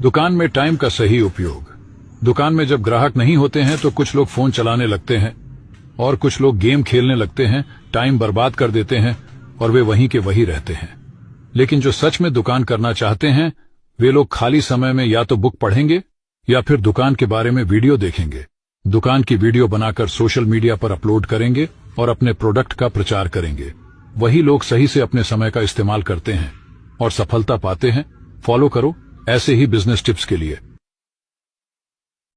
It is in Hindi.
दुकान में टाइम का सही उपयोग। दुकान में जब ग्राहक नहीं होते हैं तो कुछ लोग फोन चलाने लगते हैं और कुछ लोग गेम खेलने लगते हैं, टाइम बर्बाद कर देते हैं और वे वहीं के वहीं रहते हैं। लेकिन जो सच में दुकान करना चाहते हैं वे लोग खाली समय में या तो बुक पढ़ेंगे या फिर दुकान के बारे में वीडियो देखेंगे, दुकान की वीडियो बनाकर सोशल मीडिया पर अपलोड करेंगे और अपने प्रोडक्ट का प्रचार करेंगे। वही लोग सही से अपने समय का इस्तेमाल करते हैं और सफलता पाते हैं। फॉलो करो ऐसे ही बिजनेस टिप्स के लिए।